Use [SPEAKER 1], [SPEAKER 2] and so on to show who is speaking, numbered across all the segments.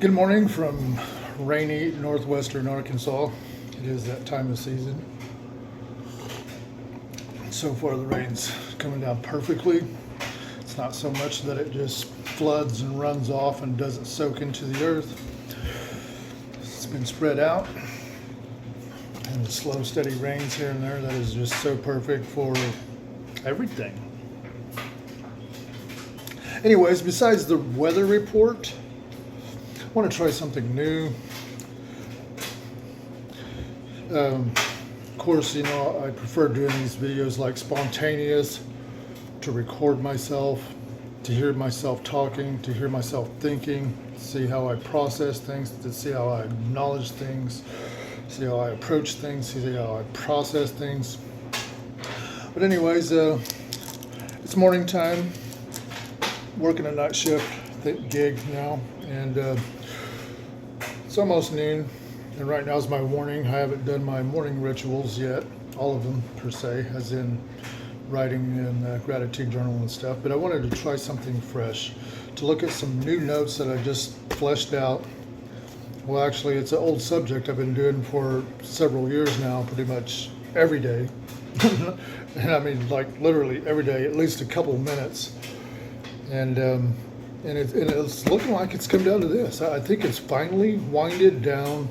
[SPEAKER 1] Good morning from rainy northwestern Arkansas. It is that time of season. So far the rain's coming down perfectly. It's not so much that it just floods and runs off and doesn't soak into the earth. It's been spread out and slow steady rains here and there that is just so perfect for everything. Anyways, besides the weather report, I want to try something new. Of course, I prefer doing these videos like spontaneous, to record myself, to hear myself talking, to hear myself thinking, see how I process things, to see how I acknowledge things, see how I approach things, see how I process things. But anyways, it's morning time, working a night shift gig now, and it's almost noon, and right now is my morning. I haven't done my morning rituals yet, all of them per se, as in writing and gratitude journal and stuff, but I wanted to try something fresh, to look at some new notes that I just fleshed out. Well, actually, it's an old subject I've been doing for several years now, pretty much every day. And I mean, like literally every day, at least a couple of minutes. And it's looking like it's come down to this. I think it's finally winded down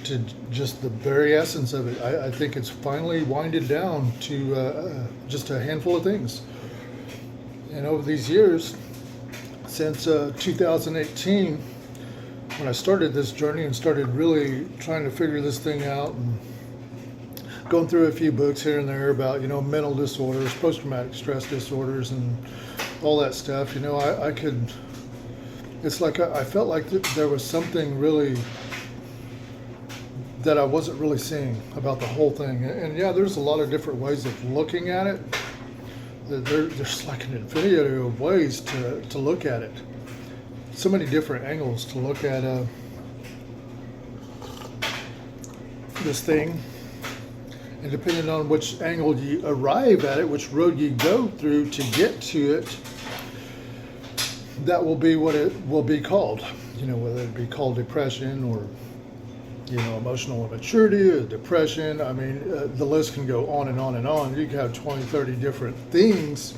[SPEAKER 1] to just the very essence of it. I think it's finally winded down to just a handful of things. And over these years, since 2018, when I started this journey and started really trying to figure this thing out, and going through a few books here and there about, mental disorders, post-traumatic stress disorders, and all that stuff, it's like I felt like there was something really that I wasn't really seeing about the whole thing. And yeah, there's a lot of different ways of looking at it. There's like an infinity of ways to look at it. So many different angles to look at this thing. And depending on which angle you arrive at it, which road you go through to get to it, that will be what it will be called. Whether it be called depression or, emotional immaturity or depression. I mean, the list can go on and on and on. You can have 20, 30 different things,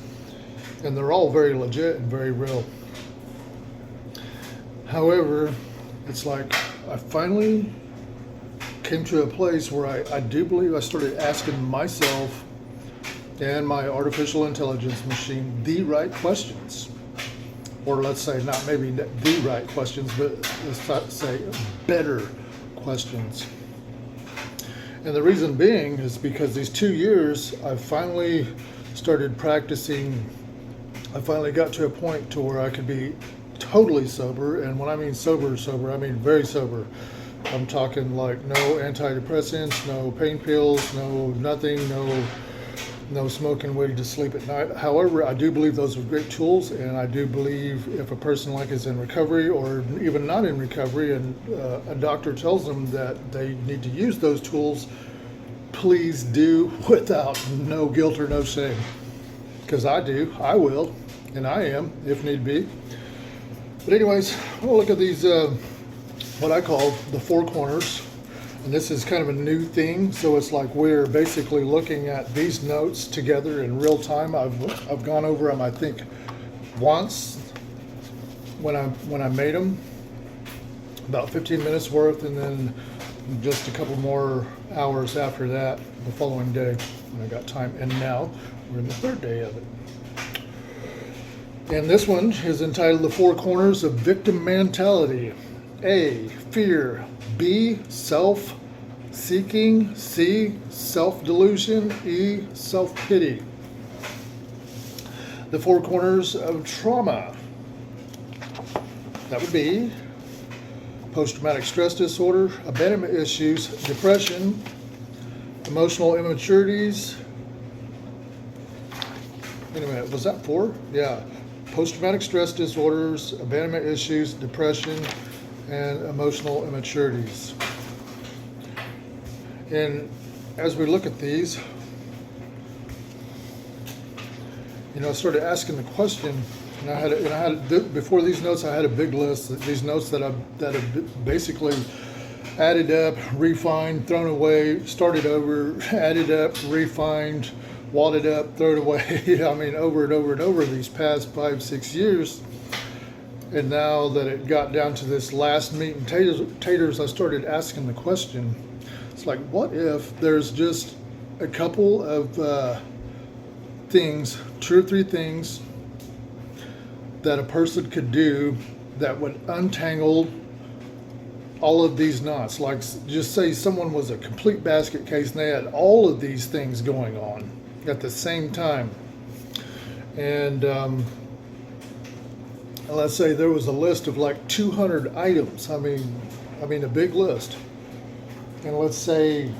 [SPEAKER 1] and they're all very legit and very real. However, it's like I finally came to a place where I do believe I started asking myself and my artificial intelligence machine the right questions. Or let's say not maybe the right questions, but let's say better questions. And the reason being is because these 2 years I finally started practicing. I finally got to a point to where I could be totally sober. And when I mean sober, I mean very sober. I'm talking like no antidepressants, no pain pills, no nothing, no smoking weed to sleep at night. However, I do believe those are great tools, and I do believe if a person is in recovery or even not in recovery, and a doctor tells them that they need to use those tools, please do without no guilt or no shame. Because I do, I will, and I am, if need be. But anyways, we'll look at these, what I call the four corners. And this is kind of a new thing, so it's like we're basically looking at these notes together in real time. I've gone over them, I think, once when I made them, about 15 minutes worth, and then just a couple more hours after that the following day when I got time. And now we're in the third day of it. And this one is entitled The Four Corners of Victim Mentality. A, fear. B, self-seeking. C, self-delusion. E, self-pity. The four corners of trauma. That would be post-traumatic stress disorder, abandonment issues, depression, emotional immaturities. Wait a minute, was that four? Yeah. Post-traumatic stress disorders, abandonment issues, depression, and emotional immaturities. And as we look at these, I started asking the question, and before these notes, I had a big list. These notes that have basically added up, refined, thrown away, started over, added up, refined, wadded up, thrown away. I mean, over and over and over these past 5-6 years. And now that it got down to this last meat and taters, I started asking the question. It's like, what if there's just a couple of things, 2 or 3 things that a person could do that would untangle all of these knots? Like, just say someone was a complete basket case and they had all of these things going on at the same time. And let's say there was a list of like 200 items. I mean a big list. And let's say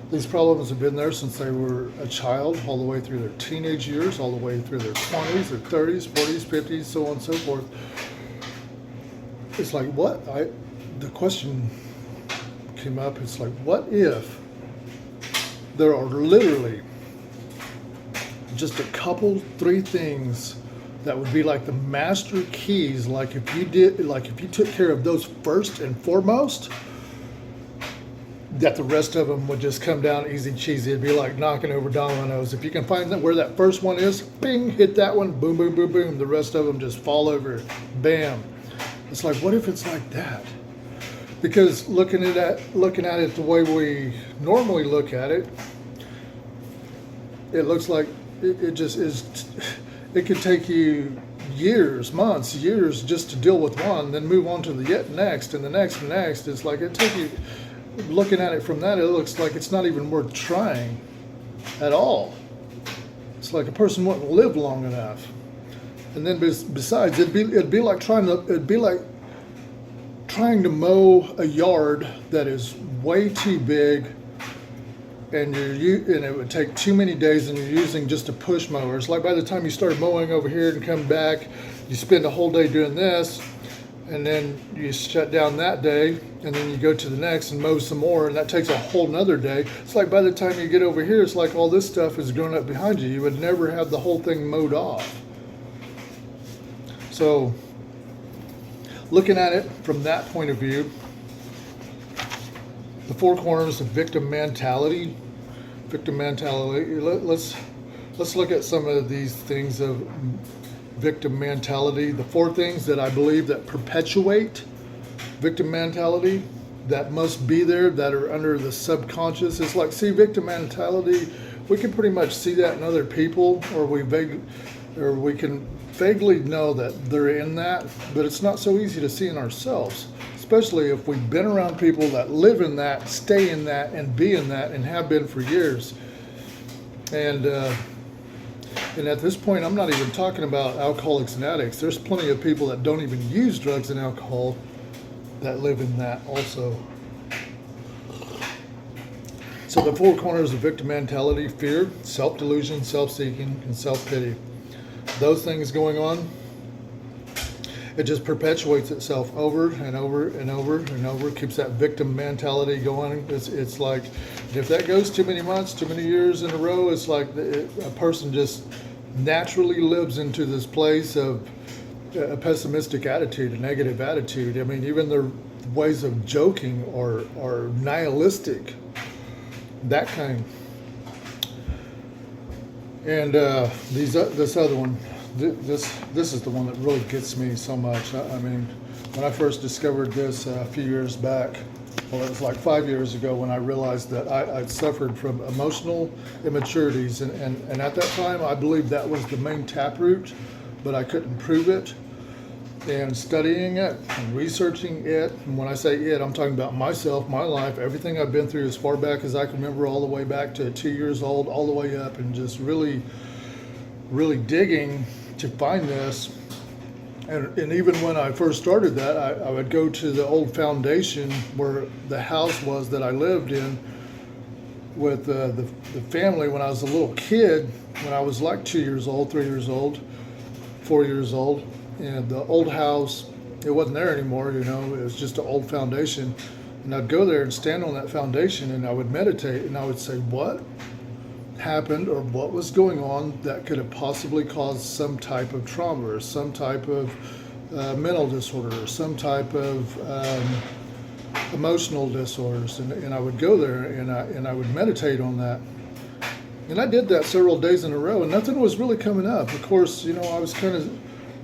[SPEAKER 1] these problems have been there since they were a child, all the way through their teenage years, all the way through their 20s, their 30s, 40s, 50s, so on and so forth. It's like, the question came up, it's like, what if there are literally just a couple, 3 things that would be like the master keys, like if you took care of those first and foremost, that the rest of them would just come down easy cheesy. It'd be like knocking over dominoes. If you can find where that first one is, bing, hit that one, boom, boom, boom, boom. The rest of them just fall over, bam. It's like, what if it's like that? Because looking at it the way we normally look at it, it looks like it just is. It could take you years, months, years just to deal with one, then move on to the next and the next and the next. It's like it take you. Looking at it from that, it looks like it's not even worth trying at all. It's like a person wouldn't live long enough. And then besides, it'd be like trying to mow a yard that is way too big, and it would take too many days, and you're using just a push mower. It's like by the time you start mowing over here and come back, you spend a whole day doing this, and then you shut down that day, and then you go to the next and mow some more, and that takes a whole nother day. It's like by the time you get over here, it's like all this stuff is growing up behind you. You would never have the whole thing mowed off. So, looking at it from that point of view, the 4 corners of victim mentality. Let's look at some of these things of victim mentality. The 4 things that I believe that perpetuate victim mentality, that must be there, that are under the subconscious. It's like, see, victim mentality, we can pretty much see that in other people, or we can vaguely know that they're in that, but it's not so easy to see in ourselves, especially if we've been around people that live in that, stay in that, and be in that, and have been for years. And at this point, I'm not even talking about alcoholics and addicts. There's plenty of people that don't even use drugs and alcohol that live in that also. So the 4 corners of victim mentality: fear, self-delusion, self-seeking, and self-pity. Those things going on, it just perpetuates itself over and over and over and over, keeps that victim mentality going. It's like, if that goes too many months, too many years in a row, it's like a person just naturally lives into this place of a pessimistic attitude, a negative attitude. I mean, even their ways of joking are nihilistic, that kind. And this other one, this is the one that really gets me so much. I mean, when I first discovered this a few years back, well, it was like 5 years ago, when I realized that I'd suffered from emotional immaturities, and at that time I believed that was the main taproot, but I couldn't prove it. And studying it and researching it, and when I say it, I'm talking about myself, my life, everything I've been through as far back as I can remember, all the way back to 2 years old, all the way up, and just really, really digging to find this. And even when I first started that, I would go to the old foundation where the house was that I lived in with the family when I was a little kid, when I was like 2 years old, 3 years old, 4 years old. And the old house, it wasn't there anymore, it was just an old foundation. And I'd go there and stand on that foundation, and I would meditate, and I would say, what happened or what was going on that could have possibly caused some type of trauma or some type of mental disorder or some type of emotional disorders. And I would go there and I would meditate on that. And I did that several days in a row, and nothing was really coming up. Of course, I was kind of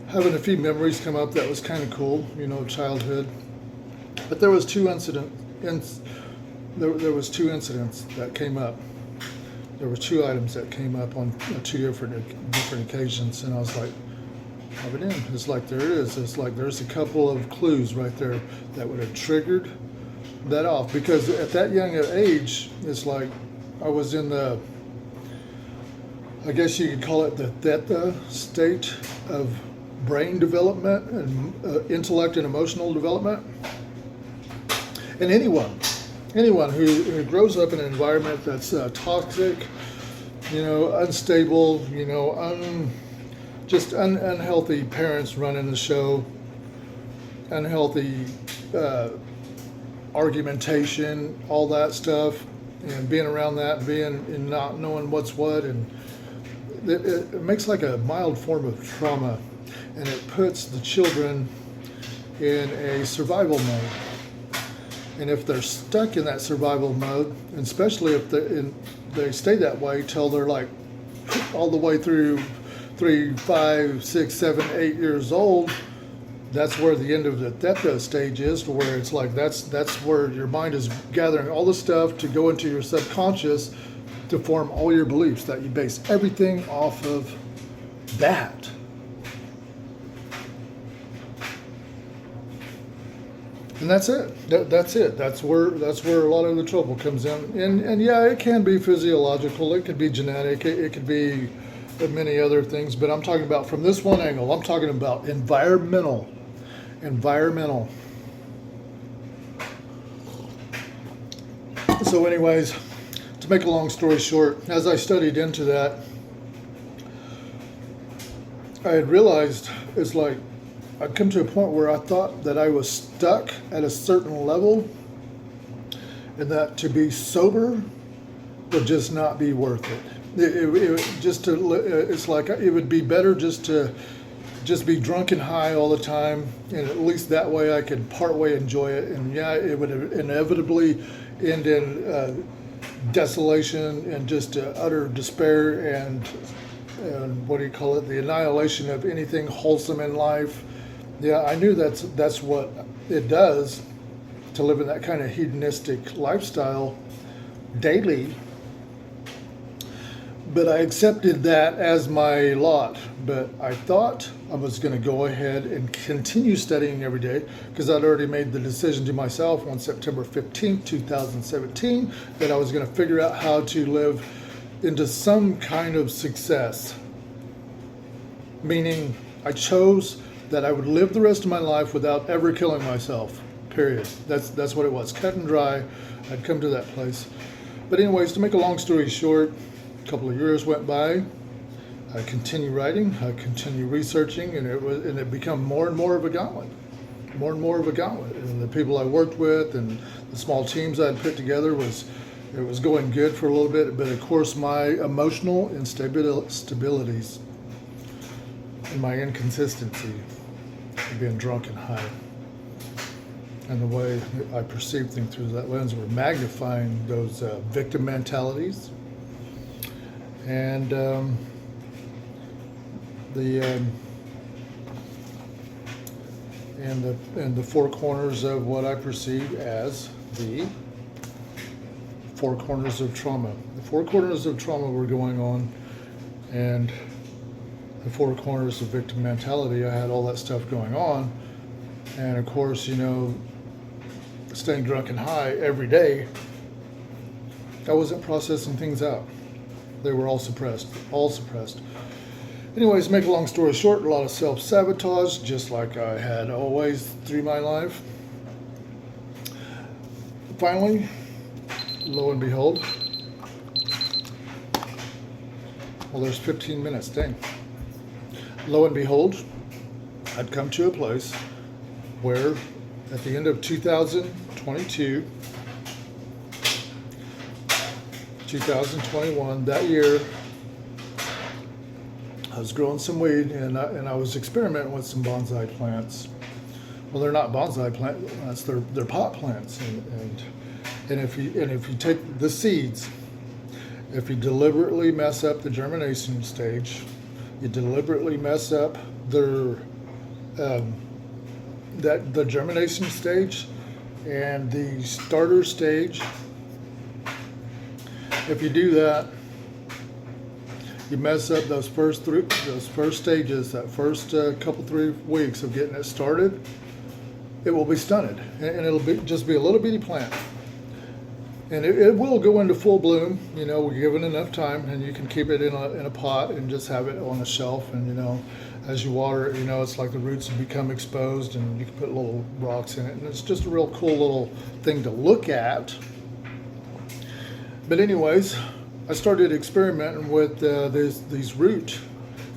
[SPEAKER 1] having a few memories come up that was kind of cool, childhood. But there was two incidents that came up. There were two items that came up on two different occasions, and I was like, "Have it in." It's like there it is. It's like there's a couple of clues right there that would have triggered that off. Because at that young age, it's like I was in the, I guess you could call it the theta state of brain development and intellect and emotional development. And anyone who grows up in an environment that's toxic, unstable, unhealthy parents running the show, unhealthy argumentation, all that stuff, and being around that and not knowing what's what, and it makes like a mild form of trauma, and it puts the children in a survival mode. And if they're stuck in that survival mode, and especially if they stay that way till they're like all the way through 3, 5, 6, 7, 8 years old, that's where the end of the theta stage is, to where it's like that's where your mind is gathering all the stuff to go into your subconscious to form all your beliefs, that you base everything off of that. And that's it. That's it. That's where a lot of the trouble comes in. And yeah, it can be physiological. It could be genetic. It could be many other things. But I'm talking about from this one angle. I'm talking about environmental. So anyways, to make a long story short, as I studied into that, I had realized it's like I'd come to a point where I thought that I was stuck at a certain level, and that to be sober would just not be worth it. It's like it would be better just to be drunk and high all the time, and at least that way I could partway enjoy it. And yeah, it would inevitably end in desolation and just utter despair and what do you call it? The annihilation of anything wholesome in life. Yeah, I knew that's what it does to live in that kind of hedonistic lifestyle daily. But I accepted that as my lot. But I thought I was going to go ahead and continue studying every day, because I'd already made the decision to myself on September 15th, 2017, that I was going to figure out how to live into some kind of success. Meaning, I chose that I would live the rest of my life without ever killing myself. Period. That's what it was. Cut and dry. I'd come to that place. But anyways, to make a long story short, a couple of years went by. I continued writing. I continued researching, and it became more and more of a gauntlet. More and more of a gauntlet. And the people I worked with and the small teams I'd put together was going good for a little bit. But of course, my emotional instabilities and my inconsistency of being drunk and high, and the way I perceived things through that lens, were magnifying those victim mentalities and the four corners of what I perceive as the four corners of trauma. The four corners of trauma were going on, and the four corners of victim mentality, I had all that stuff going on. And of course, staying drunk and high every day, I wasn't processing things out. They were all suppressed. Anyways, make a long story short, a lot of self-sabotage, just like I had always through my life. Finally, lo and behold, well, there's 15 minutes, dang. Lo and behold, I'd come to a place where at the end of 2022, 2021. That year, I was growing some weed, and I was experimenting with some bonsai plants. Well, they're not bonsai plants; they're pot plants. And if you take the seeds, if you deliberately mess up the germination stage, you deliberately mess up the germination stage and the starter stage. If you do that, you mess up those first stages, that first couple 3 weeks of getting it started. It will be stunted, and it'll just be a little bitty plant. And it will go into full bloom, we're given enough time, and you can keep it in a pot and just have it on a shelf. And, as you water it, it's like the roots have become exposed, and you can put little rocks in it. And it's just a real cool little thing to look at. But anyways, I started experimenting with these root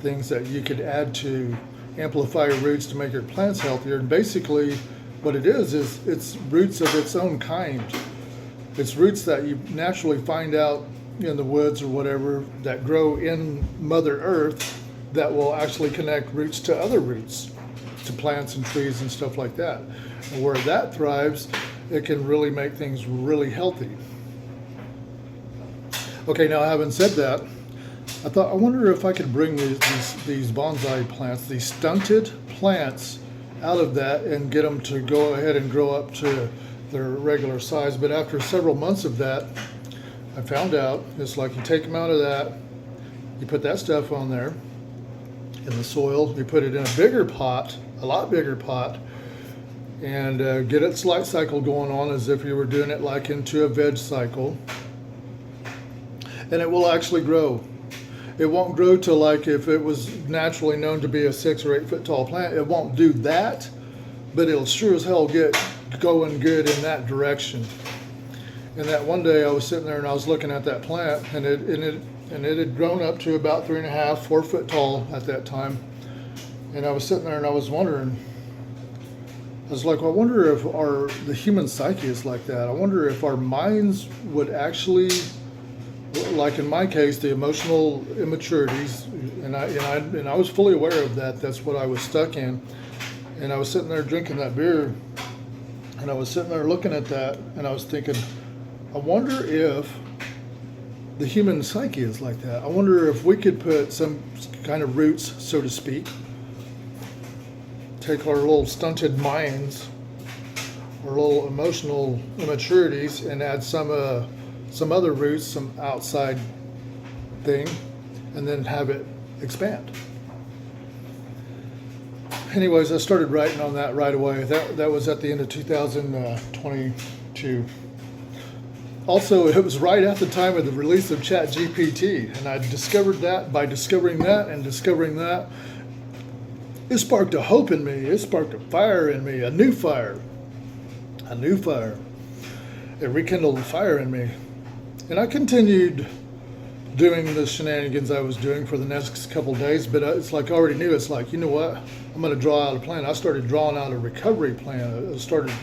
[SPEAKER 1] things that you could add to amplify your roots to make your plants healthier. And basically what it is it's roots of its own kind. It's roots that you naturally find out in the woods or whatever that grow in Mother Earth that will actually connect roots to other roots, to plants and trees and stuff like that. And where that thrives, it can really make things really healthy. Okay, now having said that, I thought, I wonder if I could bring these bonsai plants, these stunted plants, out of that and get them to go ahead and grow up to their regular size. But after several months of that, I found out it's like you take them out of that, you put that stuff on there in the soil, you put it in a bigger pot, a lot bigger pot, and get its life cycle going on as if you were doing it like into a veg cycle. And it will actually grow. It won't grow to like if it was naturally known to be a 6 or 8 foot tall plant. It won't do that, but it'll sure as hell get going good in that direction. And that one day I was sitting there and I was looking at that plant, and it had grown up to about 3.5, 4 foot tall at that time. And I was sitting there and I was wondering, I was like, well, I wonder if the human psyche is like that. I wonder if our minds would actually, like in my case, the emotional immaturities, and I was fully aware of that. That's what I was stuck in. And I was sitting there drinking that beer, and I was sitting there looking at that, and I was thinking, I wonder if the human psyche is like that. I wonder if we could put some kind of roots, so to speak, take our little stunted minds, our little emotional immaturities, and add some other roots, some outside thing, and then have it expand. Anyways, I started writing on that right away. That was at the end of 2022. Also, it was right at the time of the release of ChatGPT, and I discovered that. By discovering that, it sparked a hope in me. It sparked a fire in me, a new fire. It rekindled a fire in me. And I continued doing the shenanigans I was doing for the next couple of days, but it's like I already knew. It's like, you know what? I'm going to draw out a plan. I started drawing out a recovery plan. I started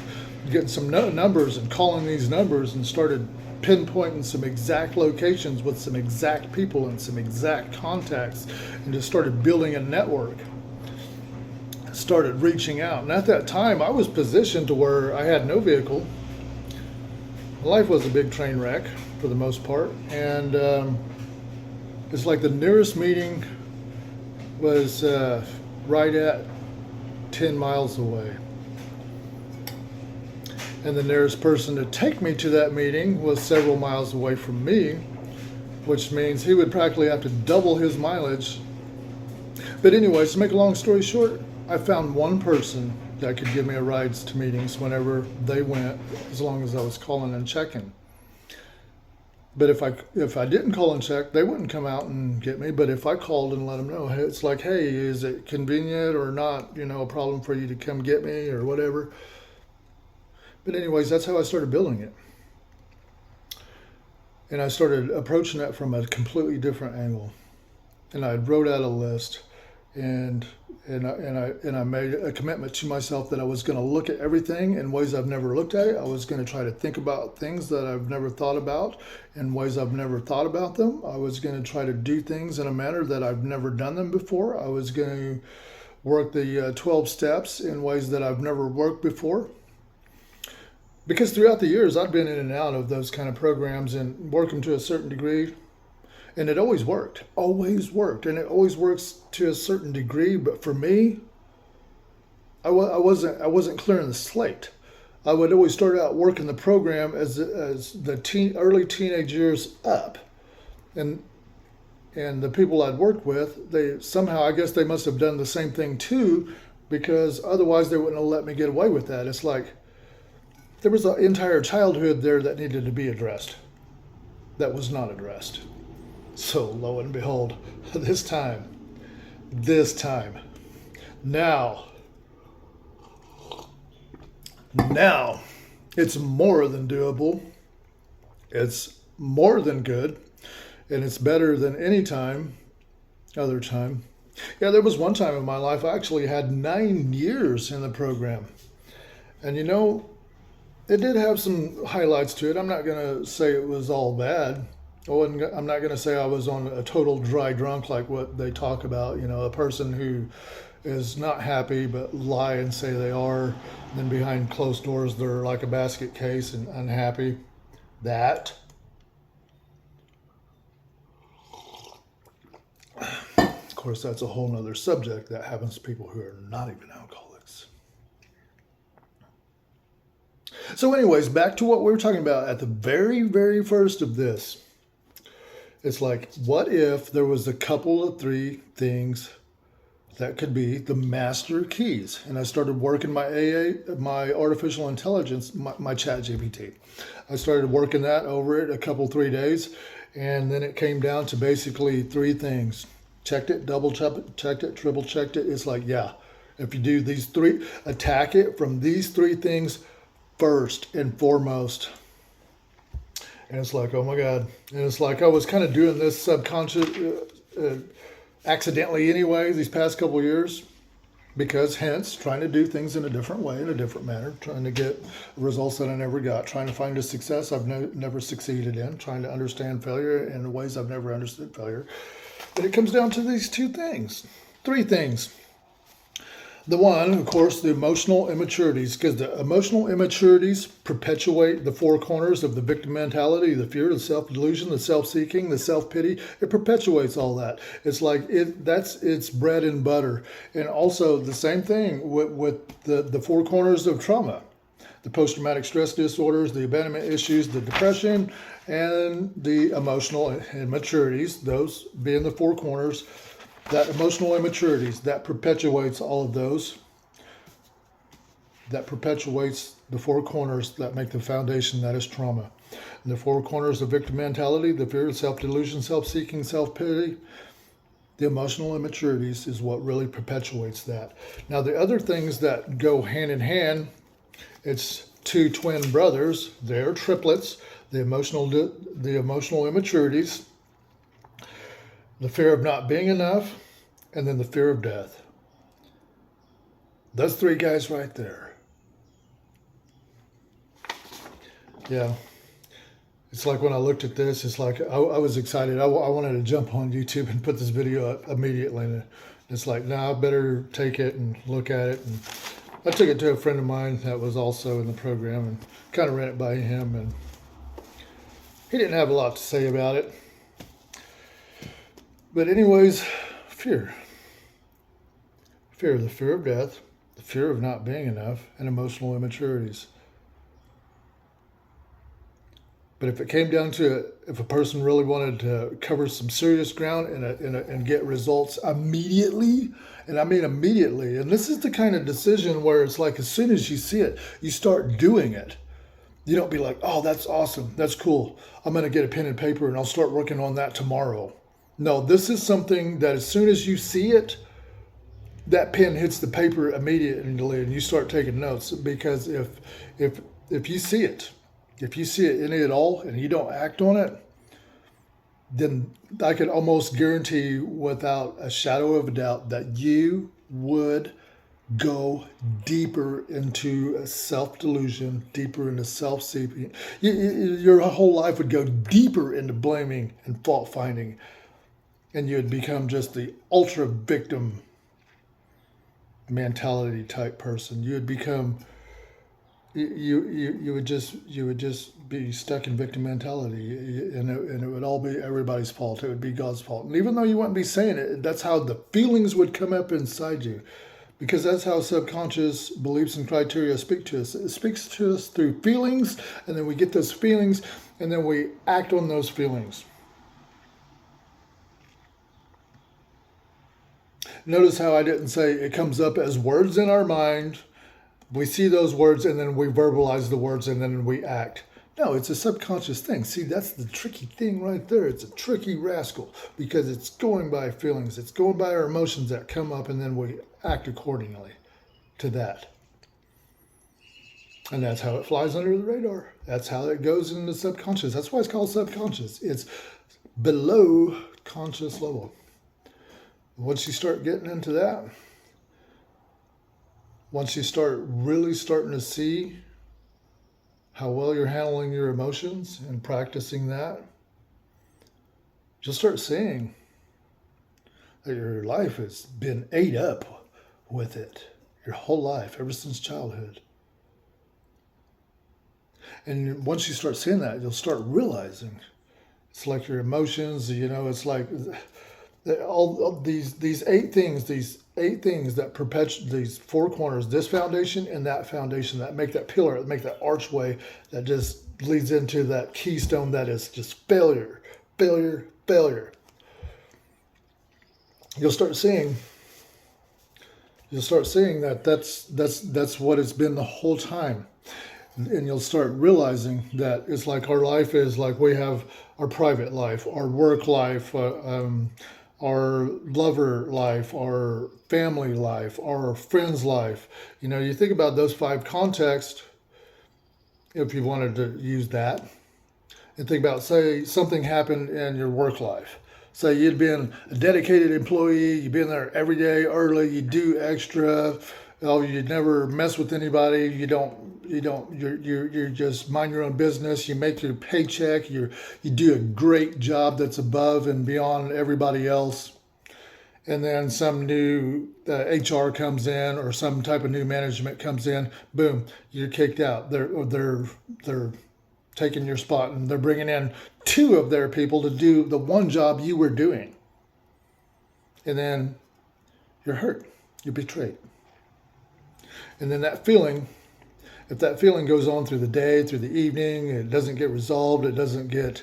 [SPEAKER 1] getting some numbers and calling these numbers, and started pinpointing some exact locations with some exact people and some exact contacts, and just started building a network. Started reaching out. And at that time, I was positioned to where I had no vehicle. Life was a big train wreck for the most part, and it's like the nearest meeting was right at 10 miles away, and the nearest person to take me to that meeting was several miles away from me, which means he would practically have to double his mileage. But anyways, to make a long story short, I found one person that could give me rides to meetings whenever they went, as long as I was calling and checking. But if I didn't call and check, they wouldn't come out and get me. But if I called and let them know, it's like, hey, is it convenient or not, a problem for you to come get me or whatever. But anyways, that's how I started building it. And I started approaching it from a completely different angle. And I wrote out a list. and I made a commitment to myself that I was going to look at everything in ways I've never looked at it. I was going to try to think about things that I've never thought about in ways I've never thought about them. I was going to try to do things in a manner that I've never done them before. I was going to work the 12 steps in ways that I've never worked before. Because throughout the years, I've been in and out of those kind of programs and work them to a certain degree. And it always worked, and it always works to a certain degree. But for me, I wasn't clearing the slate. I would always start out working the program as the early teenage years up, and the people I'd worked with, they somehow, I guess they must have done the same thing too, because otherwise they wouldn't have let me get away with that. It's like there was an entire childhood there that needed to be addressed, that was not addressed. So lo and behold, this time, now, it's more than doable. It's more than good, and it's better than any other time. Yeah, there was one time in my life I actually had 9 years in the program, and it did have some highlights to it. I'm not going to say it was all bad. I'm not going to say I was on a total dry drunk like what they talk about, a person who is not happy but lie and say they are. And then behind closed doors, they're like a basket case and unhappy. That. Of course, that's a whole nother subject that happens to people who are not even alcoholics. So anyways, back to what we were talking about at the very, very first of this. It's like, what if there was a couple of 3 things that could be the master keys? And I started working my my artificial intelligence, my ChatGPT. I started working that over it a couple, 3 days. And then it came down to basically 3 things. Checked it, double checked it, triple checked it. It's like, yeah, if you do these 3, attack it from these 3 things first and foremost. And it's like, oh my God. And it's like I was kind of doing this subconscious, accidentally anyway, these past couple of years. Because hence, trying to do things in a different way, in a different manner. Trying to get results that I never got. Trying to find a success I've never succeeded in. Trying to understand failure in ways I've never understood failure. And it comes down to these 2 things. 3 things. The one, of course, the emotional immaturities, because the emotional immaturities perpetuate the 4 corners of the victim mentality, the fear, the self-delusion, the self-seeking, the self-pity. It perpetuates all that. It's like that's its bread and butter. And also the same thing with the 4 corners of trauma. The post-traumatic stress disorders, the abandonment issues, the depression, and the emotional immaturities, those being the 4 corners. That emotional immaturities, that perpetuates all of those. That perpetuates the 4 corners that make the foundation that is trauma. And the 4 corners of victim mentality, the fear, self-delusion, self-seeking, self-pity, the emotional immaturities is what really perpetuates that. Now the other things that go hand in hand, it's 2 twin brothers, they're triplets, the emotional immaturities, the fear of not being enough, and then the fear of death. Those 3 guys right there. Yeah. It's like when I looked at this, it's like I was excited. I wanted to jump on YouTube and put this video up immediately. And it's like, nah, I better take it and look at it. And I took it to a friend of mine that was also in the program and kind of ran it by him. And he didn't have a lot to say about it. But anyways, fear. Fear, the fear of death, the fear of not being enough, and emotional immaturities. But if it came down to it, if a person really wanted to cover some serious ground and get results immediately, and I mean immediately, and this is the kind of decision where it's like as soon as you see it, you start doing it. You don't be like, oh, that's awesome, that's cool. I'm going to get a pen and paper and I'll start working on that tomorrow. No, this is something that as soon as you see it, that pen hits the paper immediately and you start taking notes. Because if you see it in it all and you don't act on it, then I could almost guarantee without a shadow of a doubt that you would go deeper into self delusion, deeper into self seeking. Your whole life would go deeper into blaming and fault finding, and you'd become just the ultra victim mentality type person. You would become you would just be stuck in victim mentality, and it would all be everybody's fault. It would be God's fault, and even though you wouldn't be saying it, that's how the feelings would come up inside you, because that's how subconscious beliefs and criteria speak to us. It speaks to us through feelings, and then we get those feelings, and then we act on those feelings. Notice how I didn't say it comes up as words in our mind. We see those words and then we verbalize the words and then we act. No, it's a subconscious thing. See, that's the tricky thing right there. It's a tricky rascal because it's going by feelings. It's going by our emotions that come up and then we act accordingly to that. And that's how it flies under the radar. That's how it goes into the subconscious. That's why it's called subconscious. It's below conscious level. Once you start getting into that, once you start really starting to see how well you're handling your emotions and practicing that, you'll start seeing that your life has been ate up with it your whole life, ever since childhood. And once you start seeing that, you'll start realizing it's like your emotions, it's like all these eight things that perpetuate these four corners, this foundation and that foundation, that make that pillar, that make that archway, that just leads into that keystone that is just failure, failure, failure. You'll start seeing that that's what it's been the whole time. And you'll start realizing that it's like our life is like we have our private life, our work life, our lover life, our family life, our friend's life. You think about those five contexts, if you wanted to use that, and think about, say, something happened in your work life. Say you'd been a dedicated employee, you've been there every day early, you do extra, you never mess with anybody, you're just mind your own business, you make your paycheck, you do a great job that's above and beyond everybody else. And then some new HR comes in or some type of new management comes in, boom, you're kicked out. They're taking your spot and they're bringing in two of their people to do the one job you were doing. And then you're hurt, you're betrayed. And then that feeling, if that feeling goes on through the day, through the evening, it doesn't get resolved, it doesn't get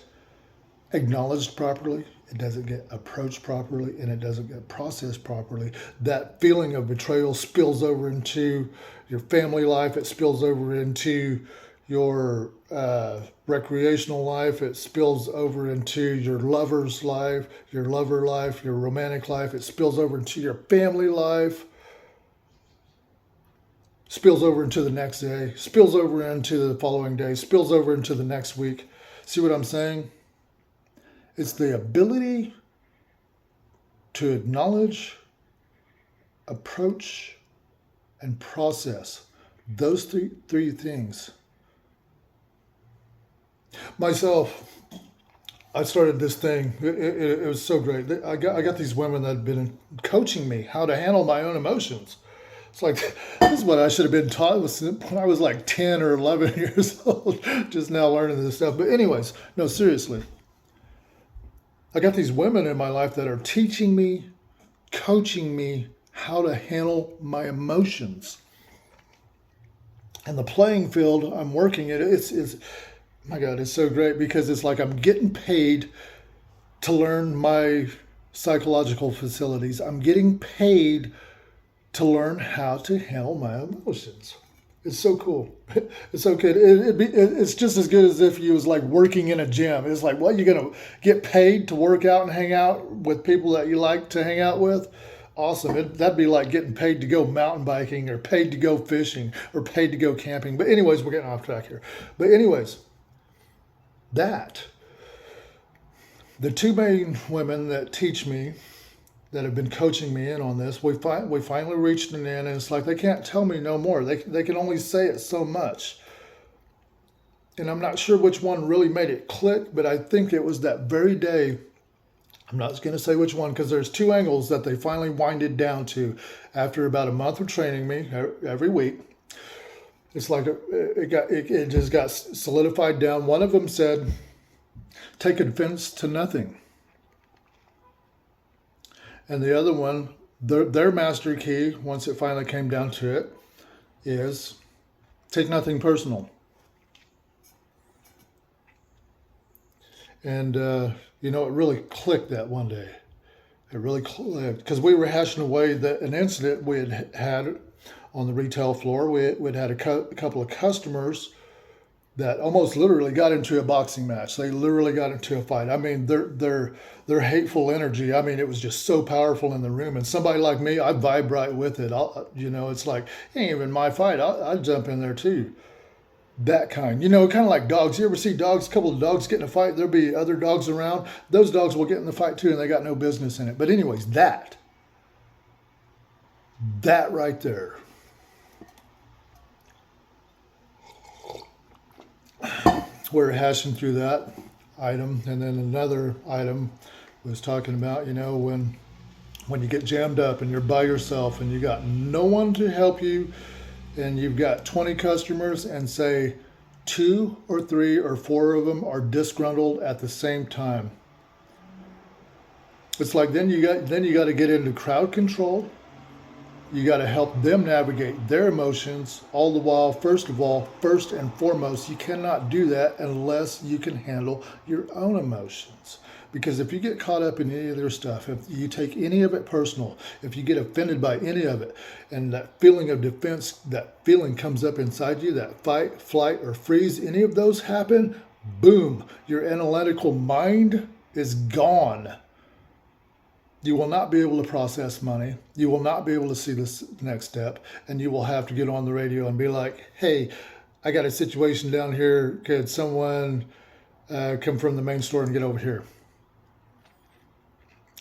[SPEAKER 1] acknowledged properly, it doesn't get approached properly, and it doesn't get processed properly, that feeling of betrayal spills over into your family life, it spills over into your recreational life, it spills over into your lover's life, your lover life, your romantic life, it spills over into your family life, spills over into the next day, spills over into the following day, spills over into the next week. See what I'm saying? It's the ability to acknowledge, approach, and process those three things. Myself, I started this thing. It was so great. I got these women that had been coaching me how to handle my own emotions. It's like, this is what I should have been taught when I was like 10 or 11 years old, just now learning this stuff. But anyways, no, seriously. I got these women in my life that are teaching me, coaching me how to handle my emotions. And the playing field I'm working at, it's my God, it's so great because it's like I'm getting paid to learn my psychological facilities. I'm getting paid to learn how to handle my emotions. It's so cool. It's so good. It's just as good as if you was like working in a gym. It's like, what, you're going to get paid to work out and hang out with people that you like to hang out with? Awesome. That'd be like getting paid to go mountain biking or paid to go fishing or paid to go camping. But anyways, we're getting off track here. But anyways, that The two main women that teach me, that have been coaching me in on this, we finally reached an end, and it's like they can't tell me no more. They can only say it so much. And I'm not sure which one really made it click, but I think it was that very day. I'm not going to say which one because there's two angles that they finally winded down to after about a month of training me every week. It's like it just got solidified down. One of them said, take offense to nothing. And the other one, their master key, once it finally came down to it, is take nothing personal. And, it really clicked that one day. It really clicked because we were hashing away an incident we had on the retail floor. We'd had a couple of customers that almost literally got into a boxing match. They literally got into a fight. I mean, their hateful energy. I mean, it was just so powerful in the room. And somebody like me, I vibe right with it. It's like, it ain't even my fight. I'd jump in there too. That kind, kind of like dogs. You ever see dogs, a couple of dogs get in a fight, there'll be other dogs around. Those dogs will get in the fight too, and they got no business in it. But anyways, that right there. We're hashing through that item. And then another item was talking about, when you get jammed up and you're by yourself and you got no one to help you, and you've got 20 customers and say 2 or 3 or 4 of them are disgruntled at the same time. It's like then you got to get into crowd control. You got to help them navigate their emotions, all the while, first and foremost, you cannot do that unless you can handle your own emotions. Because if you get caught up in any of their stuff, if you take any of it personal, if you get offended by any of it, and that feeling of defense, that feeling comes up inside you, that fight, flight, or freeze, any of those happen, boom, your analytical mind is gone. You will not be able to process money. You will not be able to see this next step, and you will have to get on the radio and be like, hey, I got a situation down here. Could someone come from the main store and get over here?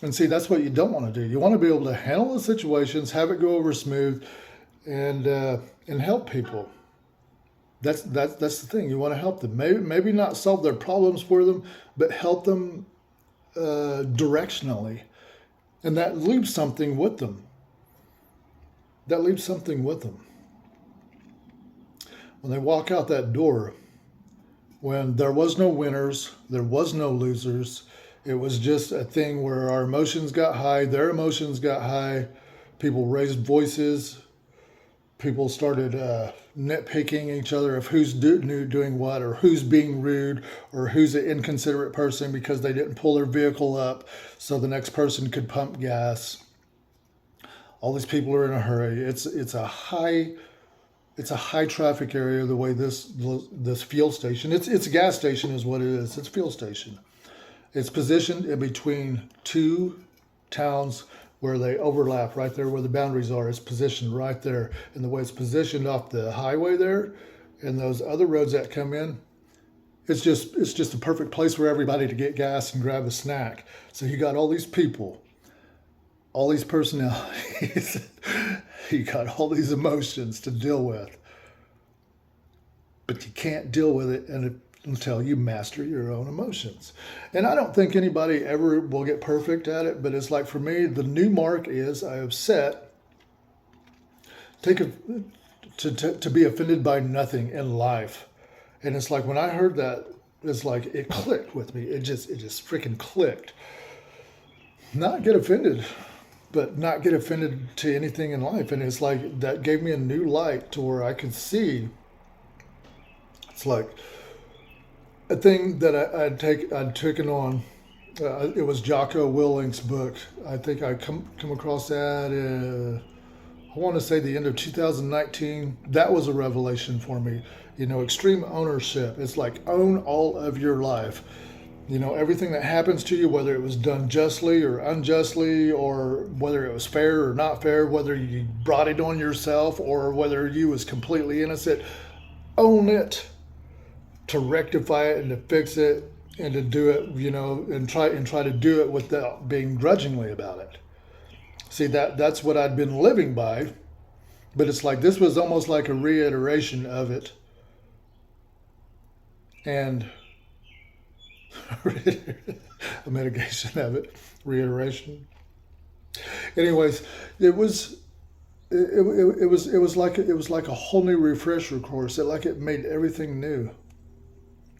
[SPEAKER 1] And see, that's what you don't want to do. You want to be able to handle the situations, have it go over smooth, and help people. That's the thing. You want to help them. Maybe not solve their problems for them, but help them directionally, and that leaves something with them. When they walk out that door, when there was no winners, there was no losers. It was just a thing where our emotions got high, their emotions got high, people raised voices, people started nitpicking each other of who's doing what, or who's being rude, or who's an inconsiderate person because they didn't pull their vehicle up so the next person could pump gas. All these people are in a hurry. It's a high traffic area, the way this fuel station, it's a gas station is what it is. It's a fuel station. It's positioned in between two towns where they overlap, right there where the boundaries are. It's positioned right there. And the way it's positioned off the highway there and those other roads that come in, it's just a perfect place for everybody to get gas and grab a snack. So you got all these people, all these personalities, you got all these emotions to deal with. But you can't deal with it until you master your own emotions. And I don't think anybody ever will get perfect at it, but it's like for me, the new mark is I have set to be offended by nothing in life. And it's like when I heard that, it's like it clicked with me. It just freaking clicked. Not get offended, but not get offended to anything in life. And it's like that gave me a new light to where I could see. It's like a thing that I'd taken on. It was Jocko Willink's book. I think I come across that. I want to say the end of 2019. That was a revelation for me. Extreme ownership. It's like own all of your life. Everything that happens to you, whether it was done justly or unjustly, or whether it was fair or not fair, whether you brought it on yourself or whether you was completely innocent, own it to rectify it and to fix it and to do it, and try to do it without being grudgingly about it. See, that's what I'd been living by, but it's like this was almost like a reiteration of it, and a mitigation of it, reiteration. Anyways, it was like a whole new refresher course. It made everything new.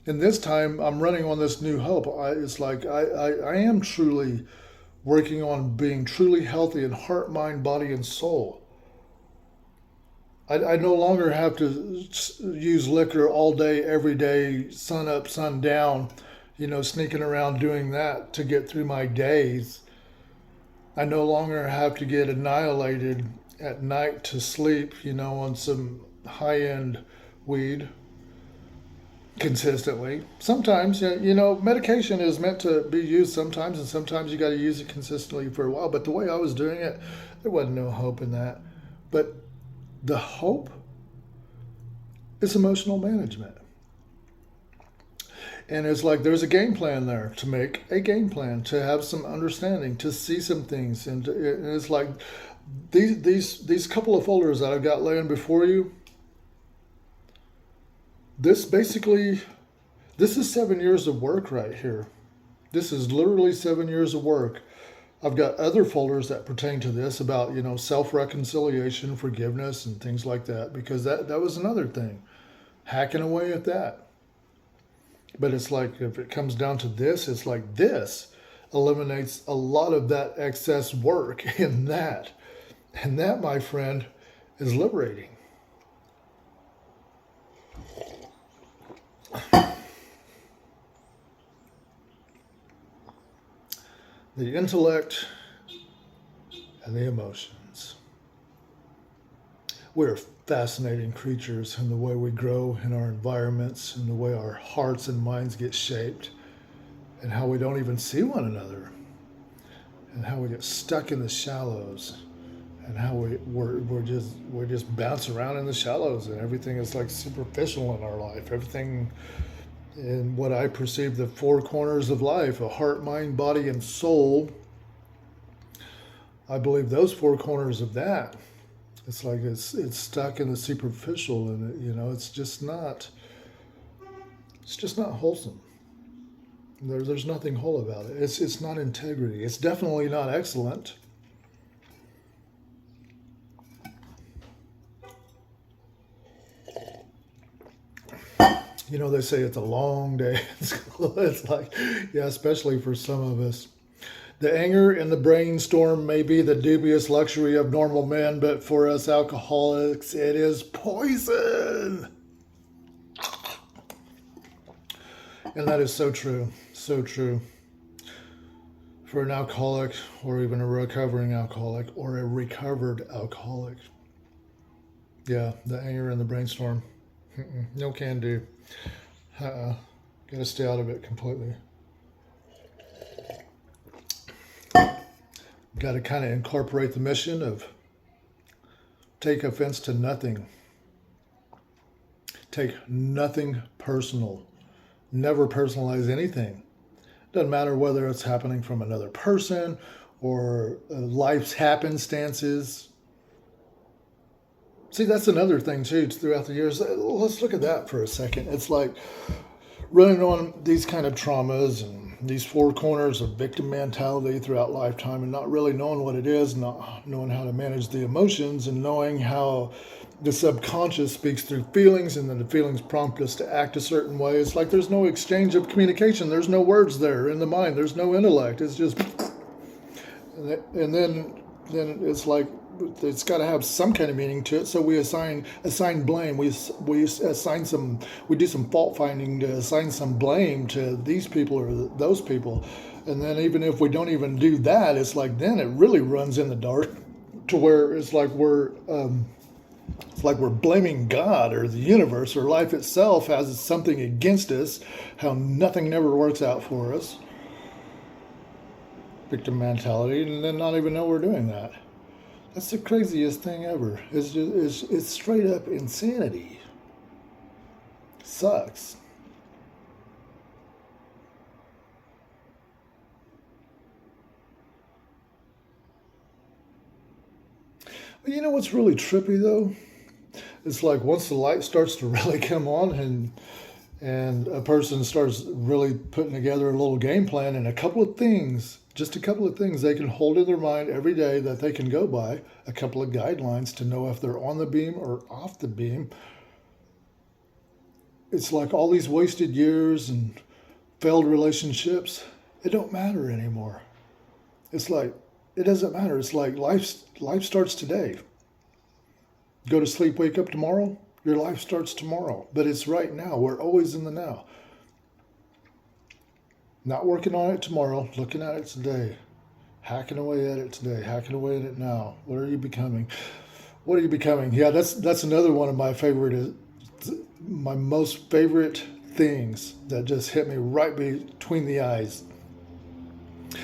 [SPEAKER 1] And this time I'm running on this new hope. It's like I am truly working on being truly healthy in heart, mind, body, and soul. I no longer have to use liquor all day, every day, sun up, sun down, sneaking around doing that to get through my days. I no longer have to get annihilated at night to sleep, on some high end weed consistently. Sometimes, medication is meant to be used sometimes, and sometimes you got to use it consistently for a while. But the way I was doing it, there wasn't no hope in that. But the hope is emotional management. And it's like there's a game plan there, to make a game plan, to have some understanding, to see some things. And it's like these couple of folders that I've got laying before you, this is 7 years of work right here. This is literally 7 years of work. I've got other folders that pertain to this about, self-reconciliation, forgiveness, and things like that, because that was another thing, hacking away at that. But it's like, if it comes down to this, it's like this eliminates a lot of that excess work in that. And that, my friend, is liberating. The intellect and the emotions. We're fascinating creatures in the way we grow in our environments, and the way our hearts and minds get shaped, and how we don't even see one another, and how we get stuck in the shallows, and how we just bounce around in the shallows, and everything is like superficial in our life. Everything in what I perceive the four corners of life, a heart, mind, body, and soul. I believe those four corners of that, it's like it's stuck in the superficial, and it's just not wholesome. There's nothing whole about it. It's not integrity. It's definitely not excellent. They say it's a long day in school. It's like, yeah, especially for some of us. The anger and the brainstorm may be the dubious luxury of normal men, but for us alcoholics, it is poison. And that is so true. So true. For an alcoholic, or even a recovering alcoholic, or a recovered alcoholic. Yeah, the anger and the brainstorm. No can do. Gotta stay out of it completely. Got to kind of incorporate the mission of take offense to nothing. Take nothing personal. Never personalize anything. Doesn't matter whether it's happening from another person or life's happenstances. See, that's another thing too throughout the years. Let's look at that for a second. It's like running on these kind of traumas and these four corners of victim mentality throughout lifetime, and not really knowing what it is, not knowing how to manage the emotions, and knowing how the subconscious speaks through feelings, and then the feelings prompt us to act a certain way. It's like there's no exchange of communication. There's no words there in the mind. There's no intellect. It's just, and then it's like, it's got to have some kind of meaning to it. So we assign blame. We assign we do some fault finding to assign some blame to these people or those people. And then even if we don't even do that, it's like then it really runs in the dark to where it's like we're blaming God or the universe or life itself as something against us, how nothing never works out for us. Victim mentality, and then not even know we're doing that. That's the craziest thing ever. It's straight up insanity. Sucks. But you know what's really trippy though? It's like once the light starts to really come on and a person starts really putting together a little game plan and a couple of things, just a couple of things they can hold in their mind every day that they can go by, a couple of guidelines to know if they're on the beam or off the beam. It's like all these wasted years and failed relationships, it don't matter anymore. It's like it doesn't matter. It's like life starts today. Go to sleep, wake up tomorrow, your life starts tomorrow. But it's right now. We're always in the now. Not working on it tomorrow, looking at it today. Hacking away at it today, hacking away at it now. What are you becoming? What are you becoming? Yeah, that's another one of my most favorite things that just hit me right between the eyes.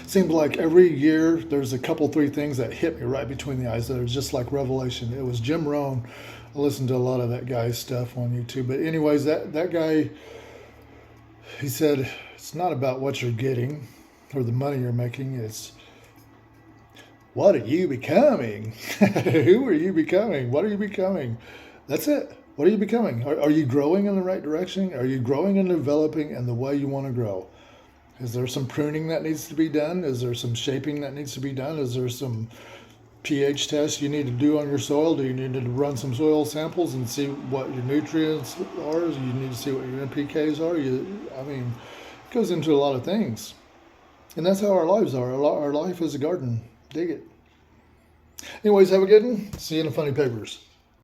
[SPEAKER 1] Seems like every year there's a couple, three things that hit me right between the eyes that are just like revelation. It was Jim Rohn. I listened to a lot of that guy's stuff on YouTube. But anyways, that guy, he said, it's not about what you're getting or the money you're making. It's what are you becoming? Who are you becoming? What are you becoming? That's it. What are you becoming? Are you growing in the right direction? Are you growing and developing in the way you want to grow? Is there some pruning that needs to be done? Is there some shaping that needs to be done? Is there some pH tests you need to do on your soil? Do you need to run some soil samples and see what your nutrients are? You need to see what your NPKs are. It goes into a lot of things. And that's how our lives are. Our life is a garden. Dig it. Anyways, have a good one. See you in the funny papers.